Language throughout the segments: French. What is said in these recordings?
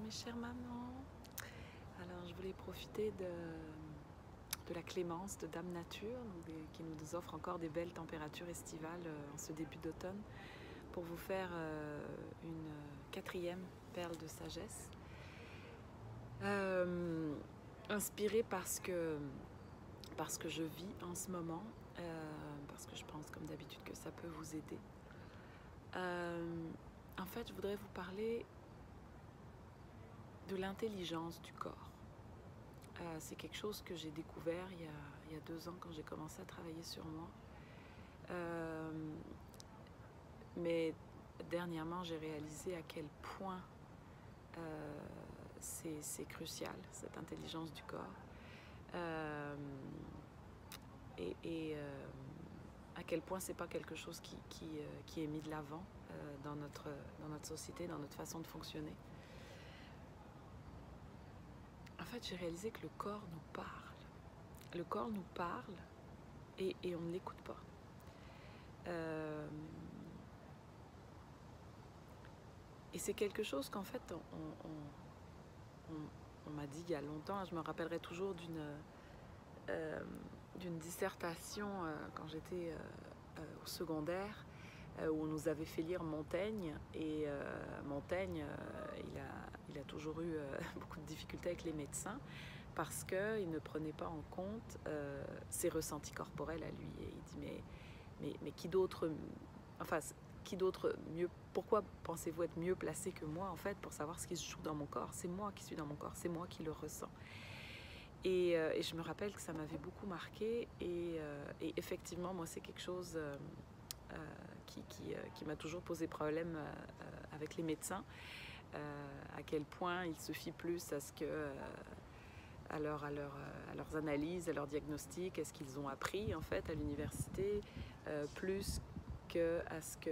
mes chères mamans. Alors je voulais profiter de la clémence de Dame Nature qui nous offre encore des belles températures estivales en ce début d'automne pour vous faire une quatrième perle de sagesse. Inspirée parce que je vis en ce moment, parce que je pense comme d'habitude que ça peut vous aider. En fait, je voudrais vous parler de l'intelligence du corps. C'est quelque chose que j'ai découvert il y a 2 ans quand j'ai commencé à travailler sur moi. Mais dernièrement, j'ai réalisé à quel point c'est crucial, cette intelligence du corps. Et à quel point c'est pas quelque chose qui est mis de l'avant dans notre société, dans notre façon de fonctionner. En fait, j'ai réalisé que le corps nous parle. Le corps nous parle et on ne l'écoute pas. Et c'est quelque chose qu'en fait, on m'a dit il y a longtemps. Je me rappellerai toujours d'une dissertation quand j'étais au secondaire, où on nous avait fait lire Montaigne. Et Montaigne, il a toujours eu beaucoup de difficultés avec les médecins parce qu'il ne prenait pas en compte ses ressentis corporels à lui. Et il dit, mais qui d'autre, enfin, qui d'autre mieux, pourquoi pensez-vous être mieux placé que moi, en fait, pour savoir ce qui se joue dans mon corps? C'est moi qui suis dans mon corps, c'est moi qui le ressens. Et je me rappelle que ça m'avait beaucoup marqué. Et effectivement, moi, c'est quelque chose qui m'a toujours posé problème avec les médecins. À quel point ils se fient plus à ce que... à leurs analyses, à leurs diagnostics, à ce qu'ils ont appris en fait à l'université, plus à ce que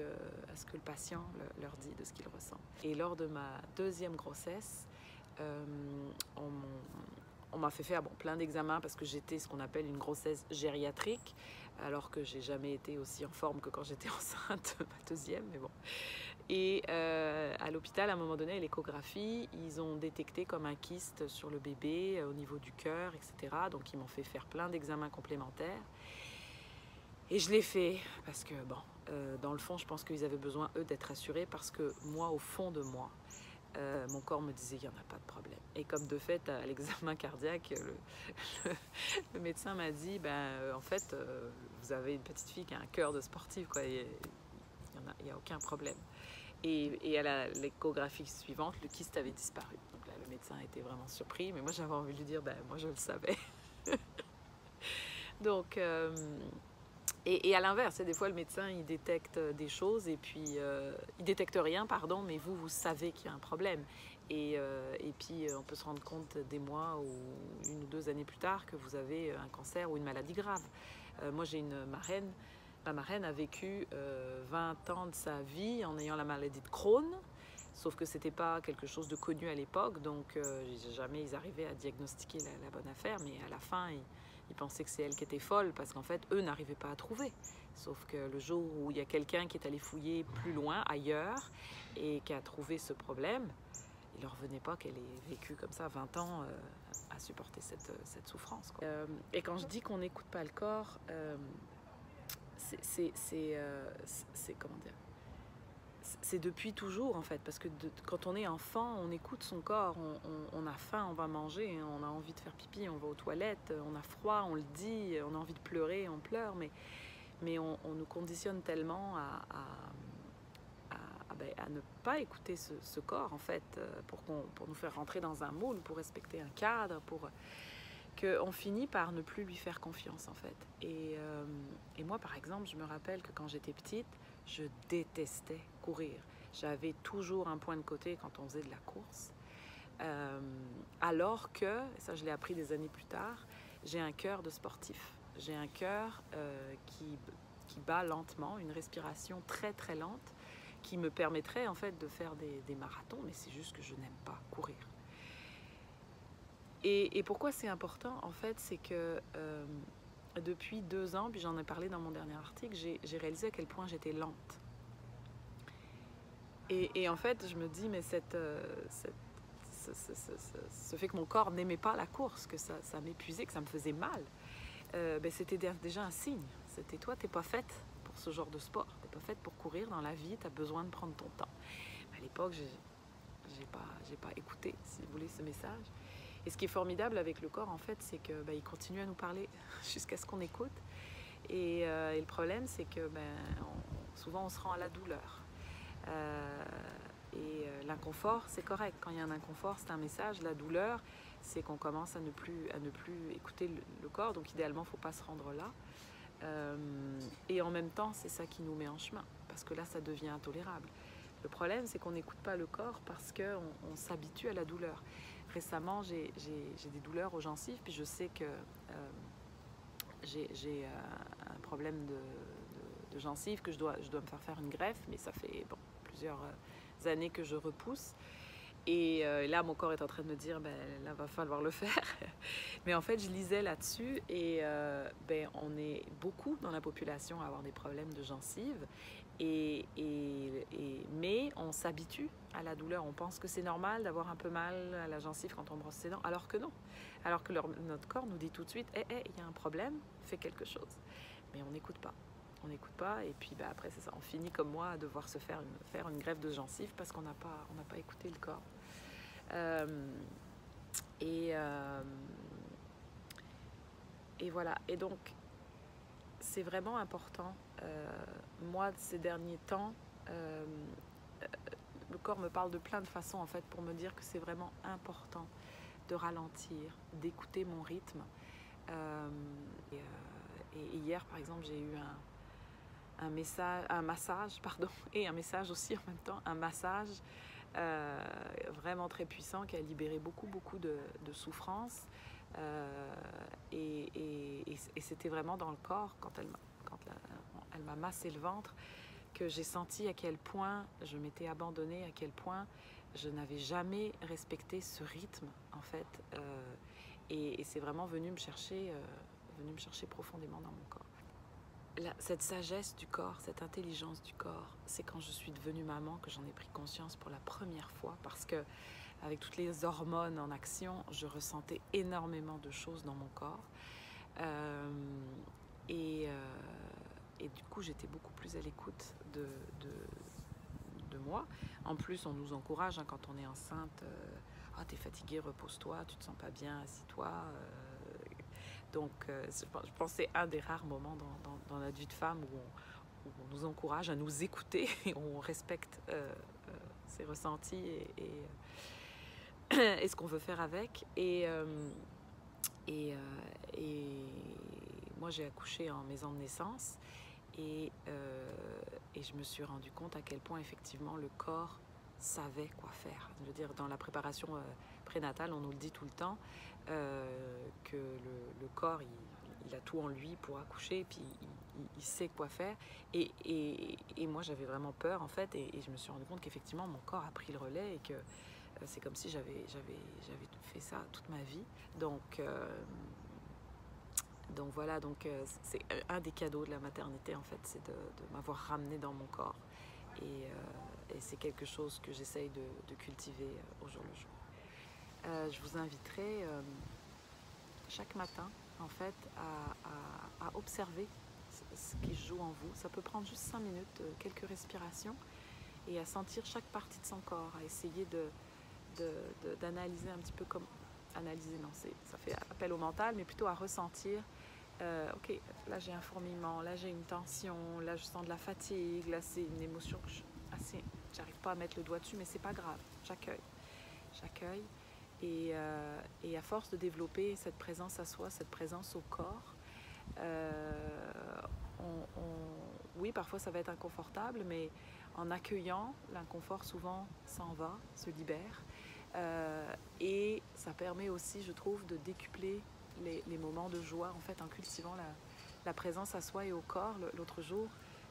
le patient leur dit de ce qu'il ressent. Et lors de ma 2e grossesse, on m'a fait faire plein d'examens parce que j'étais ce qu'on appelle une grossesse gériatrique, alors que j'ai jamais été aussi en forme que quand j'étais enceinte, ma 2e, mais bon. Et à l'hôpital, à un moment donné, à l'échographie, ils ont détecté comme un kyste sur le bébé, au niveau du cœur, etc. Donc ils m'ont fait faire plein d'examens complémentaires. Et je l'ai fait parce que, dans le fond, je pense qu'ils avaient besoin, eux, d'être rassurés parce que moi, au fond de moi, mon corps me disait qu'il n'y en a pas de problème. Et comme de fait, à l'examen cardiaque, le médecin m'a dit, en fait, vous avez une petite fille qui a un cœur de sportive, quoi. Il n'y a aucun problème. Et à l'échographie suivante, le kyste avait disparu. Donc là, le médecin était vraiment surpris, mais moi, j'avais envie de lui dire, moi, je le savais. Donc... Et à l'inverse, des fois le médecin il détecte des choses et puis il détecte rien, pardon, mais vous savez qu'il y a un problème. Et puis on peut se rendre compte des mois ou 1 ou 2 années plus tard que vous avez un cancer ou une maladie grave. Moi j'ai une marraine, ma marraine a vécu 20 ans de sa vie en ayant la maladie de Crohn, sauf que c'était pas quelque chose de connu à l'époque, donc jamais ils arrivaient à diagnostiquer la bonne affaire, mais à la fin ils pensaient que c'est elle qui était folle parce qu'en fait, eux n'arrivaient pas à trouver. Sauf que le jour où il y a quelqu'un qui est allé fouiller plus loin, ailleurs, et qui a trouvé ce problème, il ne leur revenait pas qu'elle ait vécu comme ça 20 ans à supporter cette souffrance, quoi. Et quand je dis qu'on n'écoute pas le corps, c'est comment dire? C'est depuis toujours en fait, parce que quand on est enfant, on écoute son corps, on a faim, on va manger, on a envie de faire pipi, on va aux toilettes, on a froid, on le dit, on a envie de pleurer, on pleure, mais on nous conditionne tellement à ne pas écouter ce corps en fait, pour nous faire rentrer dans un moule, pour respecter un cadre, qu'on finit par ne plus lui faire confiance en fait. Et moi par exemple, je me rappelle que quand j'étais petite, je détestais courir. J'avais toujours un point de côté quand on faisait de la course. Alors que, ça je l'ai appris des années plus tard, j'ai un cœur de sportif. J'ai un cœur qui bat lentement, une respiration très très lente, qui me permettrait en fait de faire des marathons, mais c'est juste que je n'aime pas courir. Et pourquoi c'est important en fait, c'est que depuis 2 ans, puis j'en ai parlé dans mon dernier article, j'ai réalisé à quel point j'étais lente. Et en fait, je me dis, mais ce fait que mon corps n'aimait pas la course, que ça m'épuisait, que ça me faisait mal, c'était déjà un signe. C'était toi, t'es pas faite pour ce genre de sport. T'es pas faite pour courir dans la vie, tu as besoin de prendre ton temps. À l'époque, j'ai pas écouté, si vous voulez, ce message. Et ce qui est formidable avec le corps, en fait, c'est que il continue à nous parler jusqu'à ce qu'on écoute. Et le problème, c'est que souvent, on se rend à la douleur. L'inconfort, c'est correct. Quand il y a un inconfort, c'est un message. La douleur, c'est qu'on commence à ne plus écouter le corps. Donc, idéalement, il ne faut pas se rendre là. Et en même temps, c'est ça qui nous met en chemin. Parce que là, ça devient intolérable. Le problème, c'est qu'on n'écoute pas le corps parce qu'on s'habitue à la douleur. Récemment, j'ai des douleurs aux gencives, puis je sais que j'ai un problème de gencives, que je dois me faire une greffe, mais ça fait plusieurs années que je repousse. Et là, mon corps est en train de me dire, là, va falloir le faire. Mais en fait, je lisais là-dessus et on est beaucoup dans la population à avoir des problèmes de gencives. Mais on s'habitue à la douleur. On pense que c'est normal d'avoir un peu mal à la gencive quand on brosse ses dents, alors que non. Alors que notre corps nous dit tout de suite, il y a un problème, fais quelque chose. Mais on n'écoute pas. On n'écoute pas et puis après c'est ça, on finit comme moi à devoir se faire une greffe de gencive parce qu'on n'a pas écouté le corps. Et voilà, et donc c'est vraiment important. Moi, ces derniers temps, le corps me parle de plein de façons en fait pour me dire que c'est vraiment important de ralentir, d'écouter mon rythme. Et hier, par exemple, j'ai eu un massage, et un message aussi en même temps, un massage vraiment très puissant qui a libéré beaucoup de souffrance. Et c'était vraiment dans le corps, quand elle m'a massé le ventre, que j'ai senti à quel point je m'étais abandonnée, à quel point je n'avais jamais respecté ce rythme, en fait. Et c'est vraiment venu me chercher profondément dans mon corps. Cette sagesse du corps, cette intelligence du corps, c'est quand je suis devenue maman que j'en ai pris conscience pour la première fois, parce que avec toutes les hormones en action, je ressentais énormément de choses dans mon corps. Et du coup, j'étais beaucoup plus à l'écoute de moi. En plus, on nous encourage quand on est enceinte. T'es fatiguée, repose-toi, tu te sens pas bien, assis-toi. Donc, je pense que c'est un des rares moments dans notre vie de femme où on nous encourage à nous écouter et on respecte ses ressentis et ce qu'on veut faire avec. Et moi, j'ai accouché en maison de naissance et je me suis rendu compte à quel point, effectivement, le corps savait quoi faire. Je veux dire, dans la préparation prénatale, on nous le dit tout le temps, que le corps, il a tout en lui pour accoucher, puis il sait quoi faire. Et moi, j'avais vraiment peur, en fait, et je me suis rendu compte qu'effectivement, mon corps a pris le relais et que c'est comme si j'avais fait ça toute ma vie. Donc voilà, c'est un des cadeaux de la maternité, en fait, c'est de m'avoir ramené dans mon corps. Et c'est quelque chose que j'essaye de cultiver au jour le jour. Je vous inviterai chaque matin, en fait, à observer ce qui se joue en vous. Ça peut prendre juste 5 minutes, quelques respirations, et à sentir chaque partie de son corps, à essayer d'analyser un petit peu comme... Analyser, non, ça fait appel au mental, mais plutôt à ressentir. Ok, là j'ai un fourmillement, là j'ai une tension, là je sens de la fatigue, là c'est une émotion que j'arrive pas à mettre le doigt dessus, mais c'est pas grave, j'accueille. Et à force de développer cette présence à soi, cette présence au corps, oui, parfois ça va être inconfortable, mais en accueillant, l'inconfort souvent s'en va, se libère. Et ça permet aussi, je trouve, de décupler les moments de joie, en fait, en cultivant la présence à soi et au corps. L'autre jour,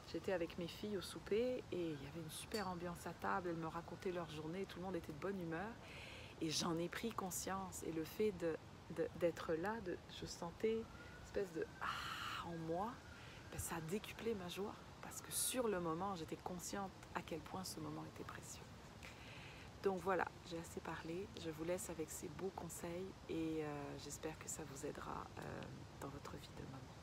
j'étais avec mes filles au souper et il y avait une super ambiance à table. Elles me racontaient leur journée, tout le monde était de bonne humeur. Et j'en ai pris conscience. Et le fait d'être là, je sentais une espèce de « ah » en moi, ça a décuplé ma joie. Parce que sur le moment, j'étais consciente à quel point ce moment était précieux. Donc voilà, j'ai assez parlé. Je vous laisse avec ces beaux conseils et j'espère que ça vous aidera dans votre vie de maman.